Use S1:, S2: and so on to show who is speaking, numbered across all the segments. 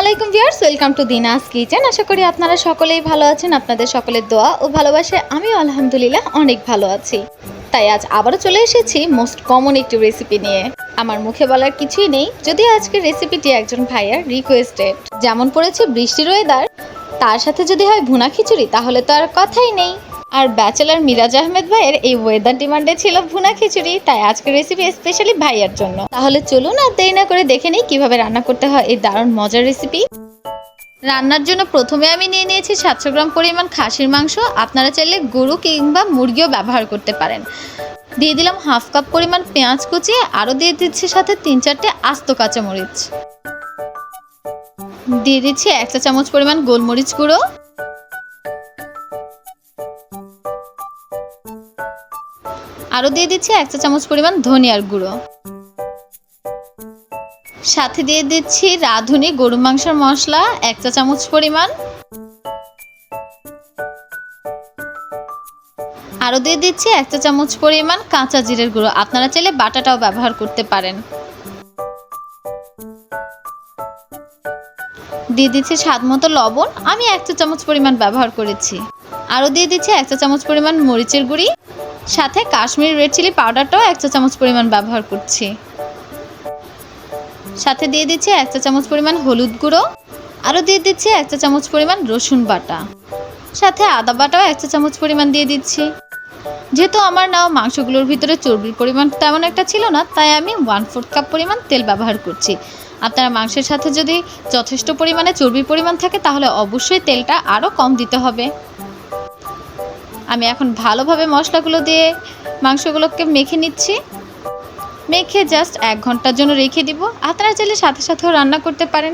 S1: আলাইকুম viewers, welcome to দিনাস kitchen. আশা করি আপনারা সকলেই ভালো আছেন। আপনাদের সকলের দোয়া ও ভালোবাসায় আমিও আলহামদুলিল্লাহ অনেক ভালো আছি। তাই আজ আবারও চলে এসেছি মোস্ট কমন একটি রেসিপি নিয়ে। আমার মুখে বলার কিছুই নেই, যদি আজকের রেসিপিটি একজন ভাইয়ার রিকোয়েস্টেড। যেমন পড়েছে বৃষ্টির ওয়েদার, তার সাথে যদি হয় ভুনা খিচুড়ি তাহলে তো আর কথাই নেই। আর ব্যাচেলার মিরাজ আহমেদ ভাইয়ের এই ওয়েদার ডিমান্ডে ছিল ভুনা খিচুড়ি, তাই আজকের রেসিপি স্পেশালি ভাইয়ার জন্য। তাহলে চলুন আর দেরি না করে দেখে নিই কিভাবে রান্না করতে হয় এই দারুণ মজার রেসিপি। রান্নার জন্য প্রথমে আমি নিয়ে নিয়েছি 700 গ্রাম পরিমাণ খাসির মাংস। আপনারা চাইলে গরু কিংবা মুরগিও ব্যবহার করতে পারেন। দিয়ে দিলাম হাফ কাপ পরিমাণ পেঁয়াজ কুচি, আরও দিয়ে দিচ্ছি সাথে 3-4টে আস্ত কাঁচামরিচ। দিয়ে দিচ্ছি 1 চা চামচ পরিমাণ গোলমরিচ গুঁড়ো, আরও দিয়ে দিচ্ছি 1 চা চামচ পরিমাণ ধনিয়ার গুঁড়ো। সাথে দিয়ে দিচ্ছি রাঁধুনি গরু মাংসের মশলা 1 চা চামচ পরিমাণ, আরও দিয়ে দিচ্ছি 1 চা চামচ পরিমাণ কাঁচা জিরের গুঁড়ো। আপনারা চাইলে বাটাটাও ব্যবহার করতে পারেন। দিয়ে দিচ্ছি স্বাদ মতো লবণ, আমি 1 চা চামচ পরিমাণ ব্যবহার করেছি। আরও দিয়ে দিচ্ছি 1 চা চামচ পরিমাণ মরিচের গুঁড়ি, সাথে কাশ্মীরি রেড চিলি পাউডারটাও 1 চা চামচ পরিমাণ ব্যবহার করছি। সাথে দিয়ে দিচ্ছি 1 চা চামচ পরিমাণ হলুদ গুঁড়ো, আরও দিয়ে দিচ্ছি 1 চা চামচ পরিমাণ রসুন বাটা, সাথে আদা বাটাও 1 চা চামচ পরিমাণ দিয়ে দিচ্ছি। যেহেতু আমার নাও মাংসগুলোর ভিতরে চর্বির পরিমাণ তেমন একটা ছিল না, তাই আমি 1/4 কাপ পরিমাণ তেল ব্যবহার করছি। আপনারা মাংসের সাথে যদি যথেষ্ট পরিমাণে চর্বির পরিমাণ থাকে তাহলে অবশ্যই তেলটা আরও কম দিতে হবে। আমি এখন ভালোভাবে মশলাগুলো দিয়ে মাংসগুলোকে মেখে নিচ্ছি। মেখে জাস্ট 1 ঘন্টার জন্য রেখে দিব। আপনারা চাইলে সাথে সাথেও রান্না করতে পারেন।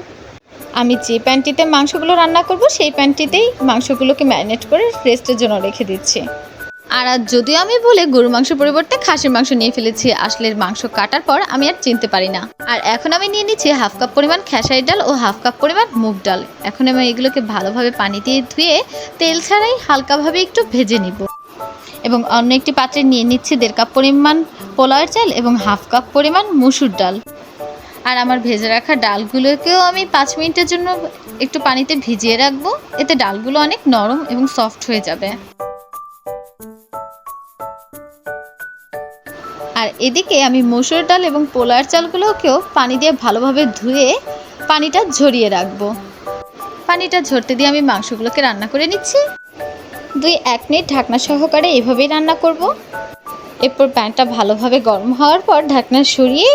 S1: আমি যে প্যানটিতে মাংসগুলো রান্না করব সেই প্যানটিতেই মাংসগুলোকে ম্যারিনেট করে রেস্টের জন্য রেখে দিচ্ছি। আর যদিও আমি ভুলে গরু মাংসের পরিবর্তে খাসির মাংস নিয়ে ফেলেছি, আসলে মাংস কাটার পর আমি আর চিনতে পারি না। আর এখন আমি নিয়ে নিচ্ছি হাফ কাপ পরিমাণ খেসারি ডাল ও হাফ কাপ পরিমাণ মুগ ডাল। এখন আমি এগুলোকে ভালোভাবে পানি দিয়ে ধুয়ে তেল ছাড়াই হালকাভাবে একটু ভেজে নিব। এবং অন্য একটি পাত্রে নিয়ে নিচ্ছি 1.5 কাপ পরিমাণ পোলাওয়ের চাল এবং হাফ কাপ পরিমাণ মসুর ডাল। আর আমার ভেজে রাখা ডালগুলোকেও আমি 5 মিনিটের জন্য একটু পানিতে ভিজিয়ে রাখবো, এতে ডালগুলো অনেক নরম এবং সফট হয়ে যাবে। আর এদিকে আমি মসুর ডাল এবং পোলাওয়ের চালগুলোকেও পানি দিয়ে ভালোভাবে ধুয়ে পানিটা ঝরিয়ে রাখবো। পানিটা ঝরতে দিয়ে আমি মাংসগুলোকে রান্না করে নিচ্ছি। 2-1 মিনিট ঢাকনা সহকারে এভাবেই রান্না করব। এরপর প্যানটা ভালোভাবে গরম হওয়ার পর ঢাকনা সরিয়ে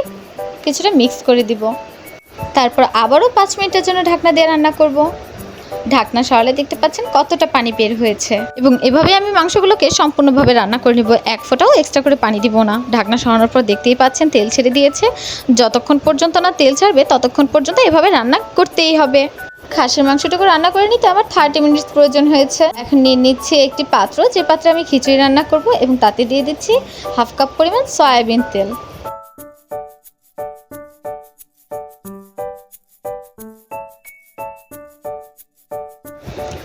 S1: কিছুটা মিক্স করে দিব। তারপর আবারও 5 মিনিটের জন্য ঢাকনা দিয়ে রান্না করব। ঢাকনা সরালে দেখতে পাচ্ছেন কতটা পানি বের হয়েছে। এবং এভাবে আমি মাংসগুলোকে সম্পূর্ণভাবে রান্না করে নিব, 1 ফোঁটাও এক্সট্রা করে পানি দিব না। ঢাকনা সরানোর পর দেখতেই পাচ্ছেন তেল ছেড়ে দিয়েছে। যতক্ষণ পর্যন্ত না তেল ছাড়বে ততক্ষণ পর্যন্ত এভাবে রান্না করতেই হবে। খাসির মাংসটুকু রান্না করে নিতে আমার 30 মিনিট প্রয়োজন হয়েছে। এখন নিয়ে নিচ্ছি একটি পাত্র, যে পাত্রে আমি খিচুড়ি রান্না করব, এবং তাতে দিয়ে দিচ্ছি হাফ কাপ পরিমাণ সয়াবিন তেল।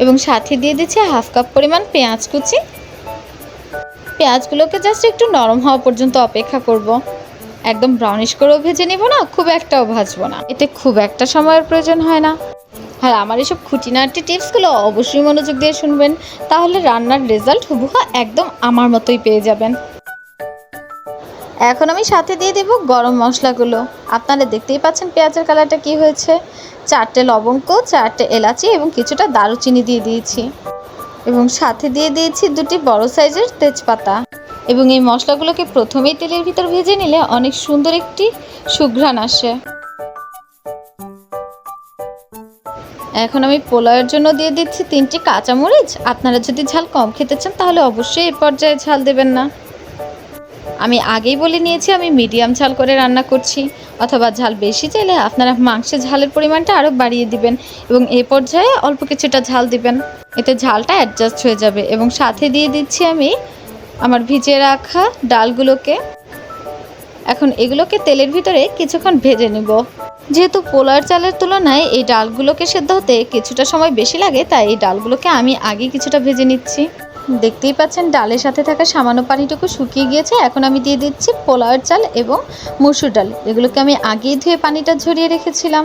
S1: এবং সাথে দিয়ে দিচ্ছি হাফ কাপ পরিমাণ পেঁয়াজ কুচি। পেঁয়াজগুলোকে জাস্ট একটু নরম হওয়া পর্যন্ত অপেক্ষা করব। একদম ব্রাউনিশ করেও ভেজে নিব না, খুব একটাও ভাজবো না, এতে খুব একটা সময়ের প্রয়োজন হয় না। আর আমার এসব খুঁটিনাটি টিপসগুলো অবশ্যই মনোযোগ দিয়ে শুনবেন, তাহলে রান্নার রেজাল্ট হুবহু একদম আমার মতোই পেয়ে যাবেন। এখন আমি সাথে দিয়ে দেব গরম মশলাগুলো। আপনারা দেখতেই পাচ্ছেন পেঁয়াজের কালারটা কি হয়েছে। 4টে লবঙ্গ, 4টে এলাচি এবং কিছুটা দারুচিনি দিয়ে দিয়েছি। এবং সাথে দিয়ে দিয়েছি 2টি বড় সাইজের তেজপাতা। এবং এই মশলাগুলোকে প্রথমেই তেলের ভিতর ভেজে নিলে অনেক সুন্দর একটি সুঘ্রাণ আসে। এখন আমি পোলাওয়ের জন্য দিয়ে দিচ্ছি 3টি কাঁচামরিচ। আপনারা যদি ঝাল কম খেতে চান তাহলে অবশ্যই এই পর্যায়ে ঝাল দেবেন না। আমি আগেই বলে নিয়েছি আমি মিডিয়াম ঝাল করে রান্না করছি, অথবা ঝাল বেশি চাইলে আপনারা মাংসের ঝালের পরিমাণটা আরও বাড়িয়ে দিবেন এবং এই পর্যায়ে অল্প কিছুটা ঝাল দিবেন, এতে ঝালটা অ্যাডজাস্ট হয়ে যাবে। এবং সাথে দিয়ে দিচ্ছি আমি আমার ভিজিয়ে রাখা ডালগুলোকে। এখন এগুলোকে তেলের ভিতরে কিছুক্ষণ ভেজে নেব। যেহেতু পোলাওয়ের চালের তুলনায় এই ডালগুলোকে সেদ্ধ হতে কিছুটা সময় বেশি লাগে, তাই এই ডালগুলোকে আমি আগে কিছুটা ভেজে নিচ্ছি। দেখতেই পাচ্ছেন ডালের সাথে থাকা সামান্য পানিটুকু শুকিয়ে গিয়েছে। এখন আমি দিয়ে দিচ্ছি পোলাওয়ের চাল এবং মসুর ডাল, এগুলোকে আমি আগেই ধুয়ে পানিটা ঝরিয়ে রেখেছিলাম।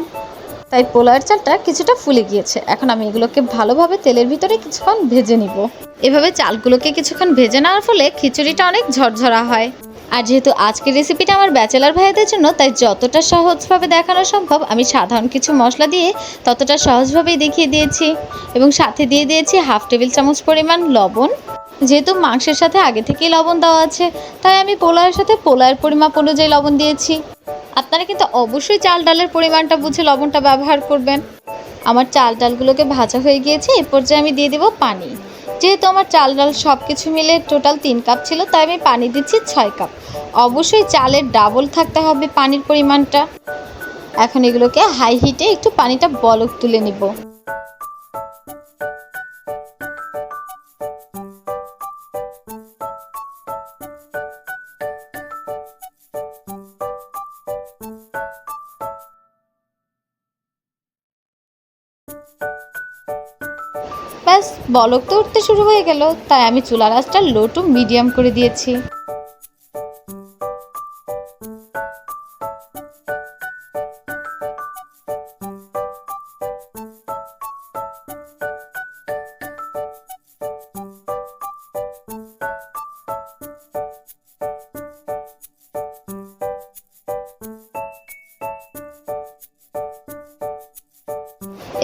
S1: তাই পোলাওয়ের চালটা কিছুটা ফুলে গিয়েছে। এখন আমি এগুলোকে ভালোভাবে তেলের ভিতরে কিছুক্ষণ ভেজে নিব। এভাবে চালগুলোকে কিছুক্ষণ ভেজে নেওয়ার ফলে খিচুড়িটা অনেক ঝরঝরা হয়। আর যেহেতু আজকের রেসিপিটা আমার ব্যাচেলার ভাইদের জন্য, তাই যতটা সহজভাবে দেখানো সম্ভব আমি সাধারণ কিছু মশলা দিয়ে ততটা সহজভাবেই দেখিয়ে দিয়েছি। এবং সাথে দিয়ে দিয়েছি হাফ টেবিল চামচ পরিমাণ লবণ। যেহেতু মাংসের সাথে আগে থেকেই লবণ দেওয়া আছে, তাই আমি পোলাওয়ের সাথে পোলাওয়ের পরিমাপ অনুযায়ী লবণ দিয়েছি। আপনারা কিন্তু অবশ্যই চাল ডালের পরিমাণটা বুঝে লবণটা ব্যবহার করবেন। আমার চাল ডালগুলোকে ভাজা হয়ে গিয়েছে। এই পর্যায়ে আমি দিয়ে দেব পানি। যেহেতু আমার চাল ডাল সব কিছু মিলে টোটাল 3 কাপ ছিল, তাই আমি পানি দিচ্ছি 6 কাপ। অবশ্যই চালের ডাবল থাকতে হবে পানির পরিমাণটা। এখন এগুলোকে হাই হিটে একটু পানিটা বলক তুলে নিব। ব্যাস, বলক তো উঠতে শুরু হয়ে গেল, তাই আমি চুলার আঁচটা লো টু মিডিয়াম করে দিয়েছি।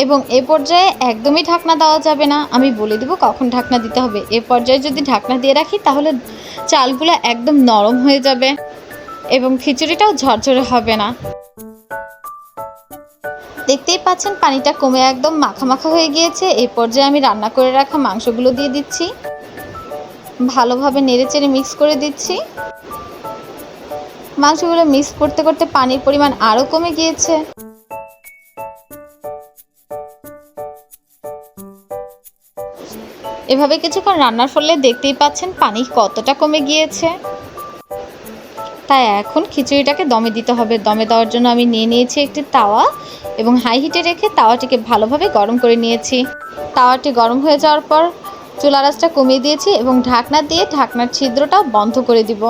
S1: এবং এ পর্যায়ে একদমই ঢাকনা দেওয়া যাবে না। আমি বলে দেব কখন ঢাকনা দিতে হবে। এ পর্যায়ে যদি ঢাকনা দিয়ে রাখি তাহলে চালগুলো একদম নরম হয়ে যাবে এবং খিচুড়িটাও ঝরঝরে হবে না। দেখতেই পাচ্ছেন পানিটা কমে একদম মাখা মাখা হয়ে গিয়েছে। এই পর্যায়ে আমি রান্না করে রাখা মাংসগুলো দিয়ে দিচ্ছি। ভালোভাবে নেড়েচেড়ে মিক্স করে দিচ্ছি। মাংসগুলো মিক্স করতে করতে পানির পরিমাণ আরও কমে গিয়েছে। এভাবে কিছুক্ষণ রান্নার ফলে দেখতেই পাচ্ছেন পানি কতটা কমে গিয়েছে। তাই এখন খিচুড়িটাকে দমে দিতে হবে। দমে দেওয়ার জন্য আমি নিয়ে নিয়েছি একটি তাওয়া এবং হাই হিটে রেখে তাওয়াটিকে ভালোভাবে গরম করে নিয়েছি। তাওয়াটি গরম হয়ে যাওয়ার পর চুলার আঁচটা কমিয়ে দিয়েছি এবং ঢাকনা দিয়ে ঢাকনার ছিদ্রটাও বন্ধ করে দিব।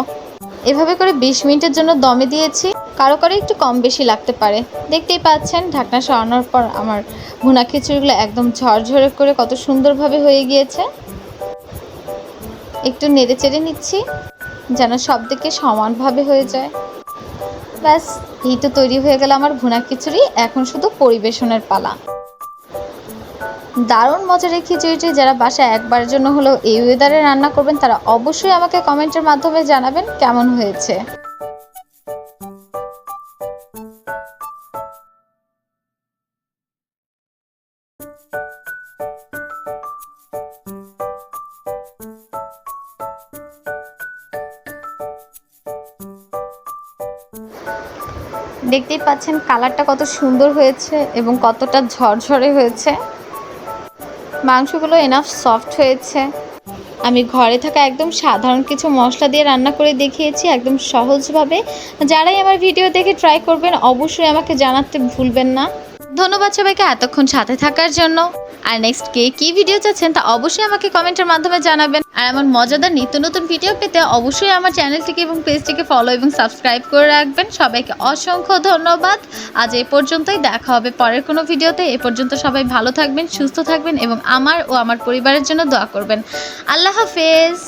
S1: এভাবে করে 20 মিনিটের জন্য দমে দিয়েছি। কারো কারো একটু কম বেশি লাগতে পারে। দেখতেই পাচ্ছেন ঢাকনা সরানোর পর আমার ভুনা খিচুড়িগুলো একদম ঝরঝরে করে কত সুন্দরভাবে হয়ে গিয়েছে। একটু নেড়ে চেড়ে নিচ্ছি যেন সব দিকে সমানভাবে হয়ে যায়। ব্যাস, এই তো তৈরি হয়ে গেল আমার ভুনা খিচুড়ি। এখন শুধু পরিবেশনের পালা। দারুণ মজার এই খিচুড়িটি যারা বাসায় একবারের জন্য হলেও এই ওয়েদারে রান্না করবেন, তারা অবশ্যই আমাকে কমেন্টের মাধ্যমে জানাবেন কেমন হয়েছে। দেখতেই পাচ্ছেন কালারটা কত সুন্দর হয়েছে এবং কতটা ঝরঝরে হয়েছে। মাংসগুলো এনাফ সফট হয়েছে। আমি ঘরে থাকা একদম সাধারণ কিছু মশলা দিয়ে রান্না করে দেখিয়েছি একদম সহজভাবে। যারাই আমার ভিডিও দেখে ট্রাই করবেন অবশ্যই আমাকে জানাতে ভুলবেন না। ধন্যবাদ সবাইকে এতক্ষণ সাথে থাকার জন্য। আর নেক্সট কে কী ভিডিও চাচ্ছেন তা অবশ্যই আমাকে কমেন্টের মাধ্যমে জানাবেন। আর এমন মজাদার নিত্য নতুন ভিডিও পেতে অবশ্যই আমার চ্যানেলটিকে এবং পেজটিকে ফলো এবং সাবস্ক্রাইব করে রাখবেন। সবাইকে অসংখ্য ধন্যবাদ। আজ এ পর্যন্তই, দেখা হবে পরের কোনো ভিডিওতে। এ পর্যন্ত সবাই ভালো থাকবেন, সুস্থ থাকবেন এবং আমার ও আমার পরিবারের জন্য দোয়া করবেন। আল্লাহ হাফেজ।